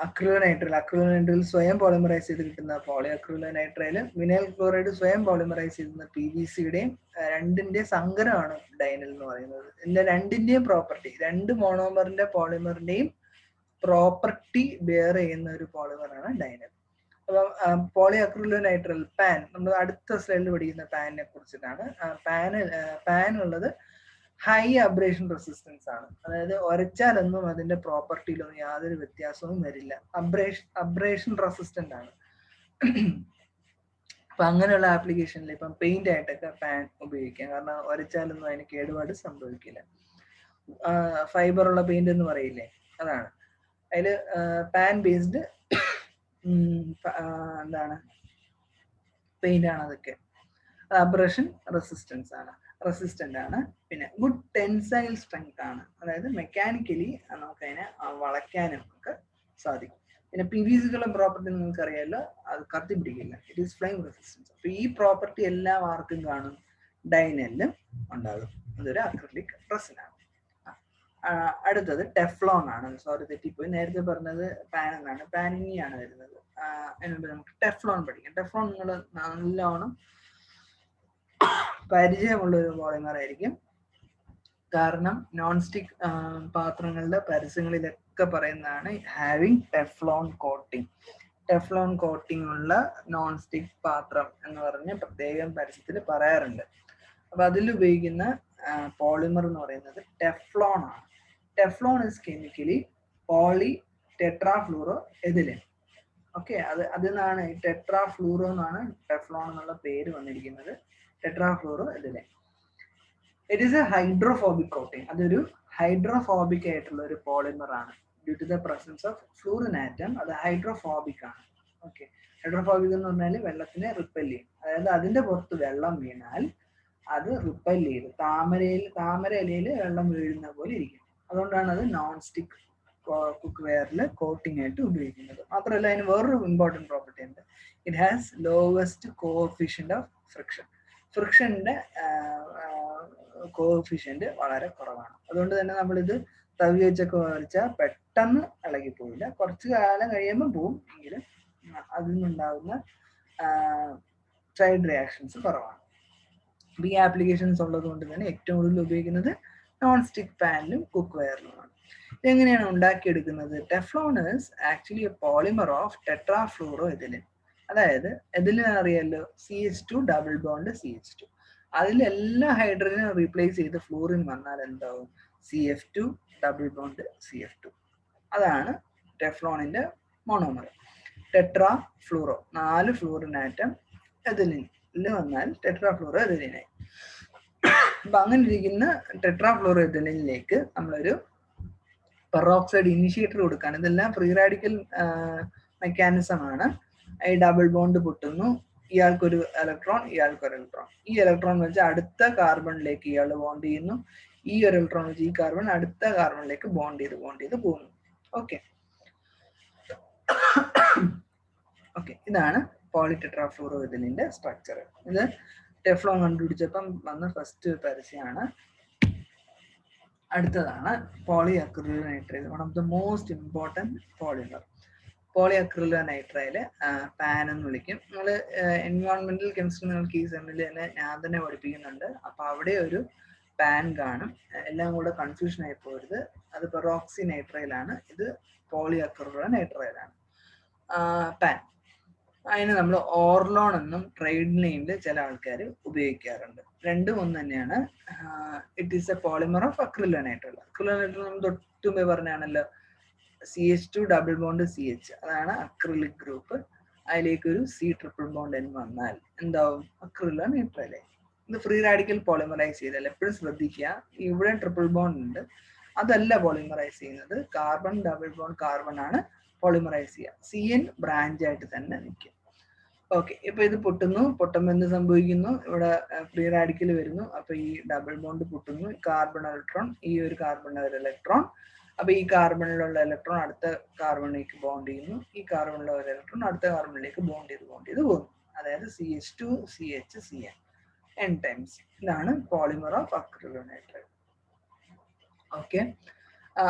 അക്രിലോനൈട്രൈൽ സ്വയം പോളിമറൈസ് ചെയ്ത് കിട്ടുന്ന പോളി അക്രിലോനൈട്രൈൽ, വിനൈൽ ക്ലോറൈഡ് സ്വയം പോളിമറൈസ് ചെയ്യുന്ന PVCയുടെയും രണ്ടിന്റെ സങ്കരമാണ് ഡൈനൽ എന്ന് പറയുന്നത്. ഇതിന്റെ രണ്ടിന്റെയും പ്രോപ്പർട്ടി, രണ്ട് മോണോമറിന്റെ പോളിമറിന്റെയും പ്രോപ്പർട്ടി ബെയർ ചെയ്യുന്ന ഒരു പോളിമറാണ് ഡൈനൽ. അപ്പം പോളി അക്രിലോനൈട്രൈൽ പാൻ, നമ്മൾ അടുത്ത സ്ലൈഡിൽ പഠിക്കുന്ന പാനിനെ കുറിച്ചിട്ടാണ്. പാൻ ഉള്ളത് ഹൈ അബ്രേഷൻ റെസിസ്റ്റൻസ് ആണ്. അതായത് ഒരച്ചാലൊന്നും അതിന്റെ പ്രോപ്പർട്ടിയിലൊന്നും യാതൊരു വ്യത്യാസവും വരില്ല. അബ്രേഷൻ റെസിസ്റ്റന്റ് ആണ്. അപ്പൊ അങ്ങനെയുള്ള ആപ്ലിക്കേഷനിൽ ഇപ്പം പെയിന്റ് ആയിട്ടൊക്കെ പാൻ ഉപയോഗിക്കാം. കാരണം ഒരച്ചാലൊന്നും അതിന് കേടുപാട് സംഭവിക്കില്ല. ഫൈബർ ഉള്ള പെയിന്റ് എന്ന് പറയില്ലേ, അതാണ്. അതിൽ പാൻ ബേസ്ഡ് പെയിന്റ് ആണ്. അതൊക്കെ അബ്രേഷൻ റെസിസ്റ്റന്റ് ആണ്. പിന്നെ ഗുഡ് ടെൻസൈൽ സ്ട്രെങ്ത് ആണ്. അതായത് മെക്കാനിക്കലി നമുക്കതിനെ വളയ്ക്കാനും ഒക്കെ സാധിക്കും. പിന്നെ PVCകളുടെ പ്രോപ്പർട്ടി നിങ്ങൾക്ക് അറിയാമല്ലോ, അത് കത്തിപ്പിടിക്കില്ല. It is flame resistance. അപ്പൊ ഈ പ്രോപ്പർട്ടി എല്ലാം ആർക്കും കാണും, ഡൈനലിലും ഉണ്ടാകും. അതൊരു അക്രിലിക് റെസിനാണ്. അടുത്തത് ടെഫ്ലോൺ ആണ്. സോറി, തെറ്റിപ്പോയി. നേരത്തെ പറഞ്ഞത് പാൻ എന്നാണ്, പാനിനിയാണ് വരുന്നത്. അതിനുമുമ്പ് നമുക്ക് ടെഫ്ലോൺ പഠിക്കാം. ടെഫ്ലോൺ നിങ്ങൾ നല്ലോണം പരിചയമുള്ള ഒരു പോളിമർ ആയിരിക്കും. കാരണം നോൺ സ്റ്റിക് പാത്രങ്ങളുടെ പരസ്യങ്ങളിലൊക്കെ പറയുന്നതാണ് having Teflon coating. Teflon coating ഉള്ള നോൺ സ്റ്റിക് പാത്രം എന്ന് പറഞ്ഞ് പ്രത്യേകം പരസ്യത്തിൽ പറയാറുണ്ട്. അപ്പൊ അതിൽ ഉപയോഗിക്കുന്ന പോളിമർ എന്ന് പറയുന്നത് ടെഫ്ലോൺ ആണ്. Teflon is chemically poly tetrafluoro ethylene. Okay, അതിൽ നിന്നാണ് ഈ ടെട്രാഫ്ലൂറോ എന്നാണ് ടെഫ്ലോൺ എന്നുള്ള പേര് വന്നിരിക്കുന്നത്. Tetrafluoro ethylene. It is a hydrophobic coating. അതൊരു ഹൈഡ്രോഫോബിക് ആയിട്ടുള്ള ഒരു പോളിമർ ആണ്. Due to the presence of fluorine atom. അത് ഹൈഡ്രോഫോബിക് ആണ്. ഓക്കെ, ഹൈഡ്രോഫോബിക് എന്ന് പറഞ്ഞാൽ വെള്ളത്തിനെ റിപ്പൽ ചെയ്യും. അതായത് അതിന്റെ പുറത്ത് വെള്ളം വീണാൽ അത് റിപ്പൽ ചെയ്ത് താമര ഇലയിൽ വെള്ളം വീഴുന്ന പോലെ ഇരിക്കും. അതുകൊണ്ടാണ് അത് നോൺ സ്റ്റിക്ക് കുക്ക് വെയറിൽ കോട്ടിംഗ് ആയിട്ട് ഉപയോഗിക്കുന്നത്. മാത്രമല്ല അതിന് വേറൊരു ഇമ്പോർട്ടൻറ്റ് പ്രോപ്പർട്ടി ഉണ്ട്. It has lowest coefficient of friction. ഫ്രിക്ഷന്റെ കോഎഫിഷ്യന്റ് വളരെ കുറവാണ്. അതുകൊണ്ട് തന്നെ നമ്മളിത് തവി വെച്ചൊക്കെ വരച്ചാൽ പെട്ടെന്ന് ഇളകി പോവില്ല. കുറച്ച് കാലം കഴിയുമ്പോൾ പോവും, എങ്കിലും അതിൽ നിന്നുണ്ടാകുന്ന സൈഡ് റിയാക്ഷൻസ് കുറവാണ്. ഈ ആപ്ലിക്കേഷൻസ് ഉള്ളത് കൊണ്ട് തന്നെ ഏറ്റവും കൂടുതൽ ഉപയോഗിക്കുന്നത് നോൺ സ്റ്റിക്ക് പാനിലും കുക്ക് വെയറിലുമാണ്. ഇതെങ്ങനെയാണ് ഉണ്ടാക്കിയെടുക്കുന്നത്? Teflon is actually a polymer of tetrafluoro ethylene. അതായത് എഥിലിൻ അറിയാലോ, CH2 ഡബിൾ ബോണ്ട് CH2. അതിലെല്ലാ ഹൈഡ്രജനും റീപ്ലേസ് ചെയ്ത് ഫ്ലൂറിൻ വന്നാൽ എന്താവും? CF2 double bond CF2. അതാണ് ടെഫ്ലോണിന്റെ monomer. Tetra fluoro, 4 fluorine atom എഥിലിനിൽ വന്നാൽ ടെട്രാഫ്ലൂറോ എഥിലിനായി. അപ്പൊ അങ്ങനെ ഇരിക്കുന്ന ടെട്രാഫ്ലൂറോ എഥിലിനിലേക്ക് നമ്മളൊരു പെറോക്സൈഡ് ഇനിഷ്യേറ്റർ കൊടുക്കുകയാണ്. ഇതെല്ലാം ഫ്രീ റാഡിക്കൽ മെക്കാനിസം ആണ്. ഈ ഡബിൾ ബോണ്ട് പൊട്ടുന്നു, ഇയാൾക്കൊരു ഇലക്ട്രോൺ, ഇയാൾക്കൊരു ഇലക്ട്രോൺ. ഈ ഇലക്ട്രോൺ വെച്ച് അടുത്ത കാർബണിലേക്ക് ഇയാൾ ബോണ്ട് ചെയ്യുന്നു. ഈ ഒരു ഇലക്ട്രോൺ വെച്ച് ഈ കാർബൺ അടുത്ത കാർബണിലേക്ക് ബോണ്ട് ചെയ്ത് പോകുന്നു. ഓക്കെ, ഇതാണ് പോളിടെട്രാഫ്ലൂറോ എഥിലിന്റെ സ്ട്രക്ചർ. ഇത് ടെഫ്ലോൺ കണ്ടുപിടിച്ചപ്പം വന്ന ഫസ്റ്റ് പരസ്യമാണ്. അടുത്തതാണ് polyacrylonitrile, one of the most important polymer. Polyacrylonitrile PAN എന്ന് വിളിക്കും. നിങ്ങൾ എൻവയോൺമെന്റൽ കെമിസ്ട്രി നിങ്ങൾക്ക് ഈ സെമ്മിൽ തന്നെ ഞാൻ തന്നെ പഠിപ്പിക്കുന്നുണ്ട്. അപ്പൊ അവിടെ ഒരു പാൻ കാണും. എല്ലാം കൂടെ കൺഫ്യൂഷൻ ആയി പോരുത്. അത് പെറോക്സിനൈട്രൈലാണ്, ഇത് പോളിഅക്രിലോനൈട്രൈലാണ് പാൻ. അതിന് നമ്മൾ ഓർലോൺ എന്നും ട്രേഡ് നെയിമിൽ ചില ആൾക്കാർ ഉപയോഗിക്കാറുണ്ട്. രണ്ടും ഒന്ന് തന്നെയാണ്. It is a polymer of acrylonitrile. Acrylonitrile നമ്മൾ തൊട്ടുമ്പേ പറഞ്ഞാണല്ലോ, CH2 ഡബിൾ ബോണ്ട് CH, അതാണ് അക്രിലിക് ഗ്രൂപ്പ്. അതിലേക്കൊരു C ട്രിപ്പിൾ ബോണ്ട് N വന്നാൽ എന്താവും? അക്രിലോനൈട്രൈൽ. ഇത് ഫ്രീ റാഡിക്കൽ പോളിമറൈസ് ചെയ്തല്ല. എപ്പോഴും ശ്രദ്ധിക്കുക, ഇവിടെ ട്രിപ്പിൾ ബോണ്ട് ഉണ്ട്, അതല്ല പോളിമറൈസ് ചെയ്യുന്നത്. കാർബൺ ഡബിൾ ബോണ്ട് കാർബൺ ആണ് പോളിമറൈസ് ചെയ്യുക. CN ബ്രാഞ്ച് ആയിട്ട് തന്നെ നിൽക്കും. ഓക്കെ, ഇപ്പൊ ഇത് പൊട്ടുമ്പോൾ എന്ത് സംഭവിക്കുന്നു? ഇവിടെ ഫ്രീ റാഡിക്കൽ വരുന്നു. അപ്പൊ ഈ ഡബിൾ ബോണ്ട് പൊട്ടുന്നു. കാർബൺ ഇലക്ട്രോൺ, ഈ ഒരു കാർബൺ ഒരു ഇലക്ട്രോൺ. അപ്പൊ ഈ കാർബണിലുള്ള ഇലക്ട്രോൺ അടുത്ത കാർബണിലേക്ക് ബോണ്ട് ചെയ്യുന്നു. ഈ കാർബണിലുള്ള ഒരു ഇലക്ട്രോൺ അടുത്ത കാർബണിലേക്ക് ബോണ്ട് ചെയ്ത് പോകുന്നു. അതായത് CH2 CH CN N times. ഇതാണ് പോളിമർ ഓഫ് അക്രിലോനൈട്രൈൽ. ഓക്കെ,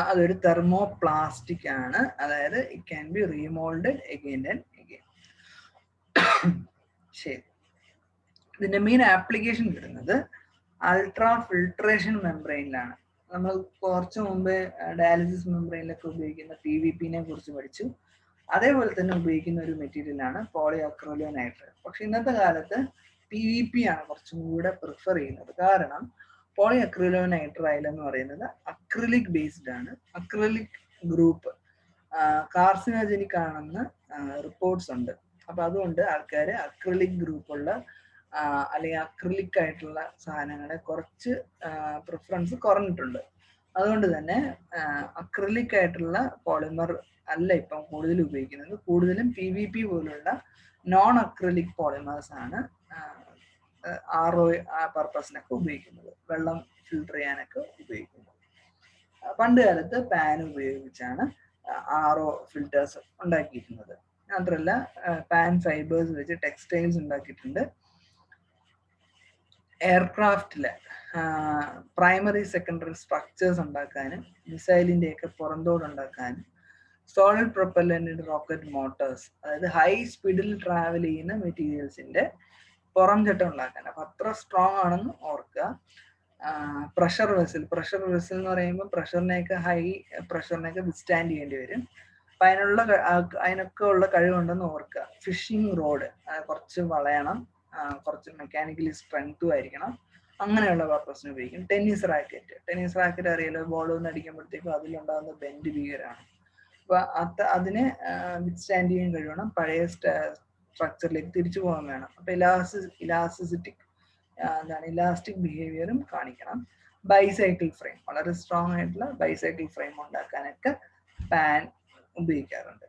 അതൊരു തെർമോപ്ലാസ്റ്റിക് ആണ്. അതായത് it can be remoulded again and again. ശരി, ഇതിന്റെ മെയിൻ ആപ്ലിക്കേഷൻ വരുന്നത് അൾട്രാ ഫിൽട്രേഷൻ മെംബ്രെയിനിലാണ്. നമ്മൾ കുറച്ച് മുമ്പേ ഡയാലിസിസ് മെംബ്രെയിനിലൊക്കെ ഉപയോഗിക്കുന്ന PVP-നെ കുറിച്ച് പഠിച്ചു. അതേപോലെ തന്നെ ഉപയോഗിക്കുന്ന ഒരു മെറ്റീരിയലാണ് പോളിഅക്രിലോനൈട്രൈൽ. പക്ഷെ ഇന്നത്തെ കാലത്ത് PVP ആണ് കുറച്ചും കൂടെ പ്രിഫർ ചെയ്യുന്നത്. കാരണം പോളിഅക്രിലോനൈട്രൈൽ എന്ന് പറയുന്നത് അക്രിലിക് ബേസ്ഡ് ആണ്. അക്രിലിക് ഗ്രൂപ്പ് കാർസിനോജനിക് ആണെന്ന് റിപ്പോർട്ട്സ് ഉണ്ട്. അപ്പൊ അതുകൊണ്ട് ആൾക്കാർ അക്രിലിക് ഗ്രൂപ്പുള്ള അല്ലെങ്കിൽ അക്രിലിക് ആയിട്ടുള്ള സാധനങ്ങളെ കുറച്ച് പ്രിഫറൻസ് കുറഞ്ഞിട്ടുണ്ട്. അതുകൊണ്ട് തന്നെ അക്രിലിക് ആയിട്ടുള്ള പോളിമർ അല്ല ഇപ്പം കൂടുതൽ ഉപയോഗിക്കുന്നത്. കൂടുതലും PVP പോലുള്ള നോൺ അക്രിലിക് പോളിമേഴ്സ് ആണ് RO പർപ്പസിനൊക്കെ ഉപയോഗിക്കുന്നത്. വെള്ളം ഫിൽട്ടർ ചെയ്യാനൊക്കെ ഉപയോഗിക്കുന്നത്. പണ്ട് കാലത്ത് പാൻ ഉപയോഗിച്ചാണ് RO ഫിൽറ്റേഴ്സ് ഉണ്ടാക്കിയിരുന്നത്. മാത്രമല്ല പാൻ ഫൈബേഴ്സ് വെച്ച് ടെക്സ്റ്റൈൽസ് ഉണ്ടാക്കിയിട്ടുണ്ട്. എയർക്രാഫ്റ്റിലെ പ്രൈമറി സെക്കൻഡറി സ്ട്രക്ചേഴ്സ് ഉണ്ടാക്കാനും മിസൈലിന്റെ ഒക്കെ പുറന്തോട് ഉണ്ടാക്കാനും സോളിഡ് പ്രൊപ്പല്ലന്റ് റോക്കറ്റ് മോട്ടോഴ്സ്, അതായത് ഹൈ സ്പീഡിൽ ട്രാവൽ ചെയ്യുന്ന മെറ്റീരിയൽസിന്റെ പുറം ചട്ടം ഉണ്ടാക്കാൻ. അപ്പൊ അത്ര സ്ട്രോങ് ആണെന്ന് ഓർക്കുക. പ്രഷർ വെസൽ എന്ന് പറയുമ്പോൾ പ്രഷറിനെയൊക്കെ ഹൈ പ്രഷറിനെയൊക്കെ വിസ്റ്റാൻഡ് ചെയ്യേണ്ടി വരും. അപ്പൊ അതിനൊക്കെ ഉള്ള കഴിവുണ്ടെന്ന് ഓർക്കുക. ഫിഷിംഗ് റോഡ് കുറച്ച് വളയണം, കുറച്ച് മെക്കാനിക്കലി സ്ട്രെങ്ത്തും ആയിരിക്കണം. അങ്ങനെയുള്ള പർപ്പസിന് ഉപയോഗിക്കും. ടെന്നീസ് റാക്കറ്റ് അറിയാലോ, ബോൾ ഒന്ന് അടിക്കുമ്പോഴത്തേക്കും അതിലുണ്ടാകുന്ന ബെൻഡ് ഭീകരമാണ്. അപ്പൊ അതിനെ വിത്ത്സ്റ്റാൻഡ് ചെയ്യാൻ കഴിയണം. പഴയ സ്ട്രക്ചറിലേക്ക് തിരിച്ചു പോകാൻ വേണം. അപ്പൊ ഇലാസ്റ്റിക് ബിഹേവിയറും കാണിക്കണം. ബൈസൈക്കിൾ ഫ്രെയിം, വളരെ സ്ട്രോങ് ആയിട്ടുള്ള ബൈസൈക്കിൾ ഫ്രെയിം ഉണ്ടാക്കാനൊക്കെ പാൻ ഉപയോഗിക്കാറുണ്ട്.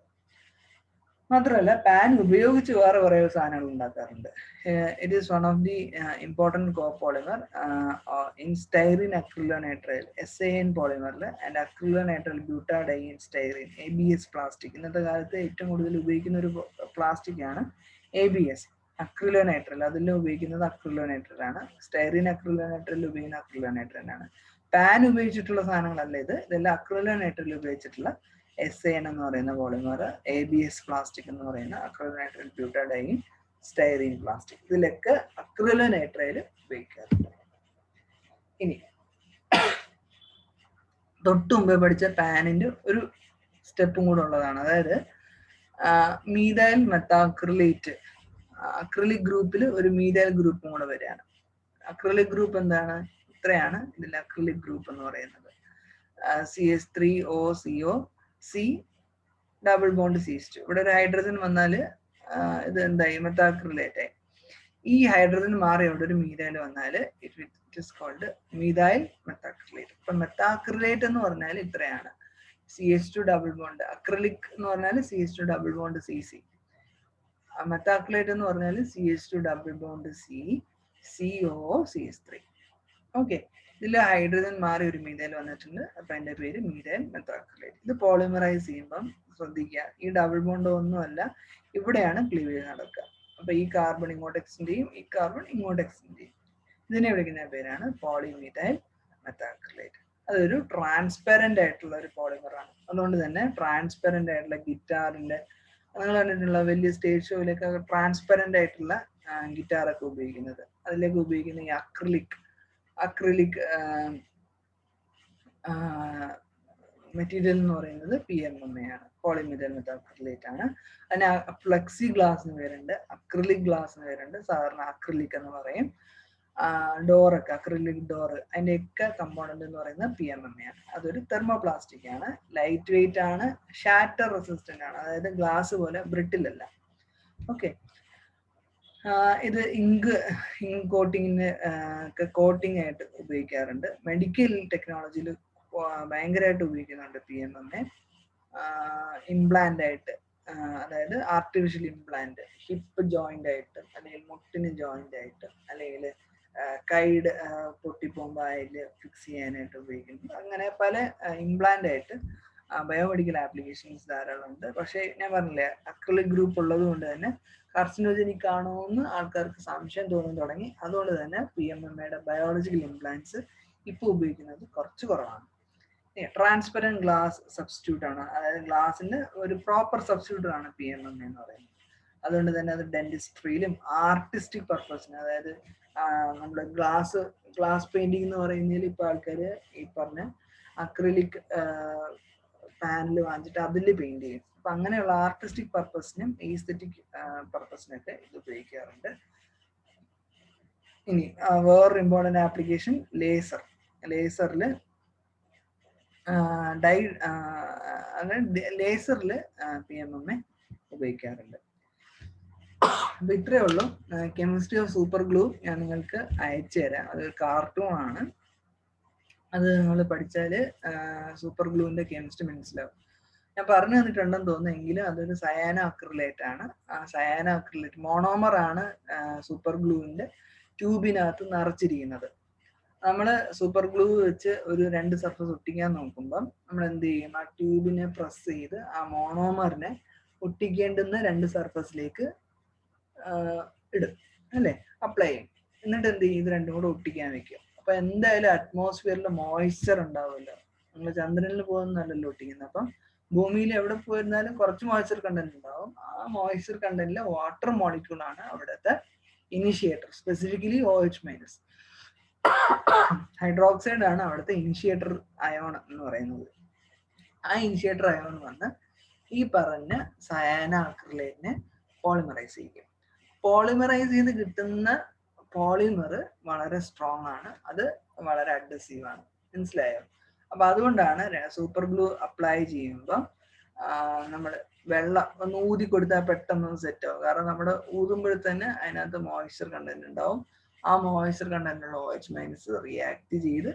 മാത്രമല്ല പാൻ ഉപയോഗിച്ച് വേറെ കുറേ സാധനങ്ങൾ ഉണ്ടാക്കാറുണ്ട്. It is one of the important copolymer in styrene acrylonitrile SAN പോളിമറിൽ and acrylonitrile butadiene styrene ABS plastic. ഇന്നത്തെ കാലത്ത് ഏറ്റവും കൂടുതൽ ഉപയോഗിക്കുന്ന ഒരു പ്ലാസ്റ്റിക് ആണ് ABS അക്രിലോനൈട്രൽ. അതിൽ ഉപയോഗിക്കുന്നത് അക്രിലോനൈട്രൽ ആണ്. സ്റ്റൈറിൻ അക്രിലോനൈട്രൽ ഉപയോഗിക്കുന്ന അക്രിലോനൈട്രൽ ആണ്. പാൻ ഉപയോഗിച്ചിട്ടുള്ള സാധനങ്ങളല്ല ഇതെല്ലാം അക്രിലോനൈട്രൽ ഉപയോഗിച്ചിട്ടുള്ള SAN എന്ന് പറയുന്ന പോളിമർ, ABS പ്ലാസ്റ്റിക് എന്ന് പറയുന്ന അക്രിലോനൈട്രൈൽ ബ്യൂട്ടാഡൈൻ സ്റ്റൈറീൻ പ്ലാസ്റ്റിക്, ഇതിലൊക്കെ അക്രിലോനൈട്രൈൽ ഉപയോഗിക്കാറുണ്ട്. ഇനി തൊട്ട് മുമ്പേ പഠിച്ച പാനിന്റെ ഒരു സ്റ്റെപ്പും കൂടെ ഉള്ളതാണ്. അതായത് മീഥൈൽ മെത്താക്രിലേറ്റ്, അക്രിലിക് ഗ്രൂപ്പിൽ ഒരു മീഥൈൽ ഗ്രൂപ്പും കൂടെ വരികയാണ്. അക്രിലിക് ഗ്രൂപ്പ് എന്താണ്? ഇത്രയാണ് ഇതിൽ അക്രിലിക് ഗ്രൂപ്പ് എന്ന് പറയുന്നത്. CH3OCO C double bond C2. ഇവിടെ ഒരു ഹൈഡ്രജൻ വന്നാൽ ഇത് എന്തായി? മെത്താക്രിലേറ്റ് ആയി. ഈ ഹൈഡ്രജൻ മാറി അവിടെ ഒരു മീഥൈൽ വന്നാൽ it is called methyl methacrylate. ഇപ്പൊ മെത്താക്രിലേറ്റ് എന്ന് പറഞ്ഞാൽ ഇത്രയാണ്. CH2 double bond. അക്രിലിക് എന്ന് പറഞ്ഞാൽ CH2 double bond CC. Methacrylate എന്ന് പറഞ്ഞാൽ CH2 double bond C COCH3. Okay, ഇതിൽ ഹൈഡ്രജൻ മാറി ഒരു മീഥൈൽ വന്നിട്ടുണ്ട്. അപ്പൊ അതിന്റെ പേര് മീഥൈൽ മെത്താക്രിലേറ്റ്. ഇത് പോളിമറൈസ് ചെയ്യുമ്പം ശ്രദ്ധിക്കുക, ഈ ഡബിൾ ബോണ്ട് ഒന്നുമല്ല, ഇവിടെയാണ് ക്ലീവേജ് നടക്കുക. അപ്പൊ ഈ കാർബൺ ഇങ്ങോട്ട് എക്സ്റ്റെൻഡ് ചെയ്യും, ഈ കാർബൺ ഇങ്ങോട്ട് എക്സ്റ്റെൻഡ് ചെയ്യും. ഇതിനെ വിളിക്കുന്ന പേരാണ് പോളിമീഥൈൽ മെത്താക്രിലേറ്റ്. അതൊരു ട്രാൻസ്പെറന്റ് ആയിട്ടുള്ള ഒരു പോളിമറാണ്. അതുകൊണ്ട് തന്നെ ട്രാൻസ്പെറന്റ് ആയിട്ടുള്ള ഗിറ്റാറിന്റെ, നിങ്ങൾ കണ്ടിട്ടുള്ള വലിയ സ്റ്റേജ് ഷോയിലൊക്കെ ട്രാൻസ്പെറന്റ് ആയിട്ടുള്ള ഗിറ്റാറൊക്കെ ഉപയോഗിക്കുന്നത്, അതിലേക്ക് ഉപയോഗിക്കുന്ന ഈ അക്രിലിക് മെറ്റീരിയൽ എന്ന് പറയുന്നത് PMMA ആണ്, പോളിമീഥൈൽ മെത്താക്രിലേറ്റ് ആണ്. അതിന് ഫ്ലെക്സി ഗ്ലാസ് എന്ന് പേരുണ്ട്, അക്രിലിക് ഗ്ലാസ് എന്ന് പേരുണ്ട്, സാധാരണ അക്രിലിക് എന്ന് പറയും. ഡോറൊക്കെ അക്രിലിക് ഡോർ, അതിൻ്റെയൊക്കെ കമ്പോണന്റ് എന്ന് പറയുന്നത് PMMA ആണ്. അതൊരു തെർമോപ്ലാസ്റ്റിക് ആണ്, ലൈറ്റ് വെയിറ്റ് ആണ്, ഷാറ്റർ റെസിസ്റ്റന്റ് ആണ്, അതായത് ഗ്ലാസ് പോലെ ബ്രിട്ടിൽ അല്ല. ഓക്കെ, ഇത് ഇങ്ക് കോട്ടിങ്ങിന് കോട്ടിംഗ് ആയിട്ട് ഉപയോഗിക്കാറുണ്ട്. മെഡിക്കൽ ടെക്നോളജിയിൽ ഭയങ്കരമായിട്ട് ഉപയോഗിക്കുന്നുണ്ട് PMMA. ഇംപ്ലാന്റ് ആയിട്ട്, അതായത് ആർട്ടിഫിഷ്യൽ ഇംപ്ലാന്റ്, ഹിപ്പ് ജോയിന്റ് ആയിട്ട്, അല്ലെങ്കിൽ മുട്ടിന് ജോയിന്റ് ആയിട്ട്, അല്ലെങ്കിൽ കൈഡ് പൊട്ടിപ്പോകുമ്പോൾ അതിൽ ഫിക്സ് ചെയ്യാനായിട്ട് ഉപയോഗിക്കുന്നു. അങ്ങനെ പല ഇംപ്ലാന്റ് ആയിട്ട് ബയോമെഡിക്കൽ ആപ്ലിക്കേഷൻസ് ധാരാളം ഉണ്ട്. പക്ഷേ ഞാൻ പറഞ്ഞില്ലേ, അക്രിലിക് ഗ്രൂപ്പ് ഉള്ളത് കൊണ്ട് തന്നെ കാർസിനോജനിക് ആണോ എന്ന് ആൾക്കാർക്ക് സംശയം തോന്നി തുടങ്ങി. അതുകൊണ്ട് തന്നെ PMMAയുടെ ബയോളജിക്കൽ ഇംപ്ലാന്റ്സ് ഇപ്പോൾ ഉപയോഗിക്കുന്നത് കുറച്ച് കുറവാണ്. ട്രാൻസ്പെറന്റ് ഗ്ലാസ് സബ്സ്റ്റിറ്റ്യൂട്ട് ആണ്, അതായത് ഗ്ലാസിന്റെ ഒരു പ്രോപ്പർ സബ്സ്റ്റിറ്റ്യൂട്ട് ആണ് PMMA എന്ന് പറയുന്നത്. അതുകൊണ്ട് തന്നെ അത് ഡെന്റിസ്ട്രിയിലും ആർട്ടിസ്റ്റിക് പർപ്പസിന്, അതായത് നമ്മുടെ ഗ്ലാസ് പെയിന്റിംഗ് എന്ന് പറയുന്നതിൽ ഇപ്പൊ ആൾക്കാര് ഈ പറഞ്ഞ അക്രിലിക് പാനൽ വാങ്ങിച്ചിട്ട് അതിൽ പെയിന്റ് ചെയ്യും. അപ്പൊ അങ്ങനെയുള്ള ആർട്ടിസ്റ്റിക് പർപ്പസിനും എസ്തെറ്റിക് പർപ്പസിനൊക്കെ ഇത് ഉപയോഗിക്കാറുണ്ട്. ഇനി വേറൊരു ഇമ്പോർട്ടന്റ് ആപ്ലിക്കേഷൻ ലേസറിൽ ലേസറിൽ PMMA ഉപയോഗിക്കാറുണ്ട്. അപ്പൊ ഇത്രയേ ഉള്ളൂ. കെമിസ്ട്രി ഓഫ് സൂപ്പർ ഗ്ലൂ ഞാൻ നിങ്ങൾക്ക് അയച്ചു തരാം. അതൊരു കാർട്ടൂൺ ആണ്, അത് നിങ്ങൾ പഠിച്ചാല് സൂപ്പർ ഗ്ലൂവിന്റെ കെമിസ്ട്രി മനസ്സിലാവും. ഞാൻ പറഞ്ഞു തന്നിട്ടുണ്ടെന്ന് തോന്നുന്നു, എങ്കിലും അതൊരു സയാനോ അക്രിലേറ്റ് ആണ്. ആ സയാനോ അക്രിലേറ്റ് മോണോമർ ആണ് സൂപ്പർ ഗ്ലൂവിന്റെ ട്യൂബിനകത്ത് നിറച്ചിരിക്കുന്നത്. നമ്മൾ സൂപ്പർ ഗ്ലൂ വെച്ച് ഒരു 2 സർഫസ് ഒട്ടിക്കാൻ നോക്കുമ്പം നമ്മൾ എന്ത് ചെയ്യും? ആ ട്യൂബിനെ പ്രസ് ചെയ്ത് ആ മോണോമറിനെ ഒട്ടിക്കേണ്ടുന്ന 2 സർഫസിലേക്ക് ഇടും, അല്ലേ? അപ്ലൈ ചെയ്യും. എന്നിട്ട് എന്ത് ചെയ്യും? ഇത് രണ്ടും കൂടെ ഒട്ടിക്കാൻ വെക്കും. അപ്പൊ എന്തായാലും അറ്റ്മോസ്ഫിയറിൽ മോയ്സ്ചർ ഉണ്ടാവുമല്ലോ. നമ്മൾ ചന്ദ്രനിൽ പോകുന്നല്ലോ ഒട്ടിക്കുന്നത്. അപ്പം ഭൂമിയിൽ എവിടെ പോയിരുന്നാലും കുറച്ച് മോയ്സ്ചർ കണ്ടന്റ് ഉണ്ടാവും. ആ മോയ്സ്ചർ കണ്ടന്റിലെ വാട്ടർ മോളിക്യൂൾ ആണ് അവിടുത്തെ ഇനിഷ്യേറ്റർ, സ്പെസിഫിക്കലി OH- ഹൈഡ്രോക്സൈഡ് ആണ് അവിടുത്തെ ഇനിഷ്യേറ്റർ അയോൺ എന്ന് പറയുന്നത്. ആ ഇനിഷ്യേറ്റർ അയോൺ വന്ന് ഈ പറഞ്ഞ സയാനോ അക്രിലേറ്റിനെ പോളിമറൈസ് ചെയ്യും. പോളിമറൈസ് ചെയ്ത് കിട്ടുന്ന പോളിമർ വളരെ സ്ട്രോങ് ആണ്, അത് വളരെ അഡ്ഹസീവ് ആണ്. മനസ്സിലായോ? അപ്പൊ അതുകൊണ്ടാണ് സൂപ്പർ ഗ്ലൂ അപ്ലൈ ചെയ്യുമ്പോൾ നമ്മൾ വെള്ളം ഒന്ന് ഊതി കൊടുത്താൽ പെട്ടെന്ന് സെറ്റ് ആവും. കാരണം നമ്മുടെ ഊതുമ്പോൾ തന്നെ അതിനകത്ത് മോയ്സ്ചർ കണ്ടന്റ് ഉണ്ടാവും. ആ മോയ്സ്ചർ കണ്ടന്റുള്ള OH- റിയാക്ട് ചെയ്ത്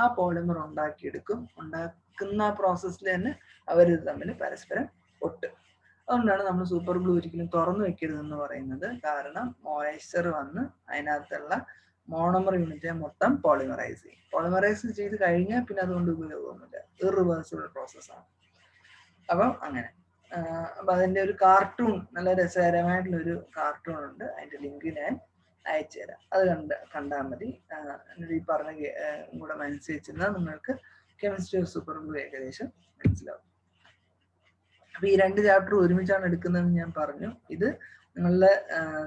ആ പോളിമർ ഉണ്ടാക്കിയെടുക്കും. ഉണ്ടാക്കുന്ന പ്രോസസ്സിൽ തന്നെ അവരിത് തമ്മിൽ പരസ്പരം ഒട്ടും. അതുകൊണ്ടാണ് നമ്മൾ സൂപ്പർ ഗ്ലൂ ഒരിക്കലും തുറന്നു വെക്കരുതെന്ന് പറയുന്നത്. കാരണം മോയ്സ്ചർ വന്ന് അതിനകത്തുള്ള മോണോമർ യൂണിറ്റ് മൊത്തം പോളിമറൈസ് ചെയ്യും. പോളിമറൈസ് ചെയ്ത് കഴിഞ്ഞാൽ പിന്നെ അതുകൊണ്ട് ഉപയോഗമൊന്നുമില്ല, ഇറിവേഴ്സിബിൾ പ്രോസസ്സാണ്. അപ്പം അങ്ങനെ. അപ്പം അതിൻ്റെ ഒരു കാർട്ടൂൺ, നല്ല രസകരമായിട്ടുള്ള ഒരു കാർട്ടൂൺ ഉണ്ട്, അതിൻ്റെ ലിങ്ക് ഞാൻ അയച്ചു തരാം. അത് കണ്ടാൽ മതി. ഈ പറഞ്ഞ കൂടെ മനസ്സിൽ നിങ്ങൾക്ക് കെമിസ്ട്രി ഓഫ് സൂപ്പർ ഗ്ലൂ ഏകദേശം മനസ്സിലാവും. അപ്പൊ ഈ 2 ചാപ്റ്റർ ഒരുമിച്ചാണ് എടുക്കുന്നതെന്ന് ഞാൻ പറഞ്ഞു. ഇത് നിങ്ങളുടെ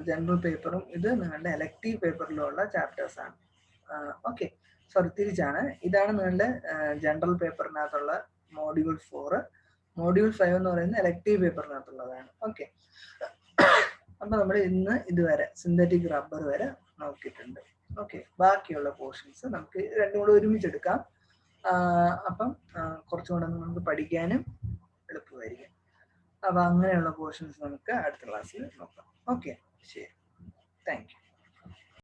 ജനറൽ പേപ്പറും ഇത് നിങ്ങളുടെ എലക്റ്റീവ് പേപ്പറിലുള്ള ചാപ്റ്റേഴ്സ് ആണ്. ഓക്കെ, സോറി, തിരിച്ചാണ്. ഇതാണ് നിങ്ങളുടെ ജനറൽ പേപ്പറിനകത്തുള്ള മോഡ്യൂൾ 4. മോഡ്യൂൾ 5 എന്ന് പറയുന്നത് എലക്റ്റീവ് പേപ്പറിനകത്തുള്ളതാണ്. ഓക്കെ, അപ്പൊ നമ്മൾ ഇന്ന് ഇതുവരെ സിന്തറ്റിക് റബ്ബർ വരെ നോക്കിയിട്ടുണ്ട്. ഓക്കെ, ബാക്കിയുള്ള പോർഷൻസ് നമുക്ക് രണ്ടും കൂടെ ഒരുമിച്ചെടുക്കാം. അപ്പം കുറച്ചുകൂടെ നമുക്ക് പഠിക്കാനും എളുപ്പമായിരിക്കും. അപ്പൊ അങ്ങനെയുള്ള പോർഷൻസ് നമുക്ക് അടുത്ത ക്ലാസ്സിൽ നോക്കാം. ഓക്കെ, ശരി, താങ്ക് യു.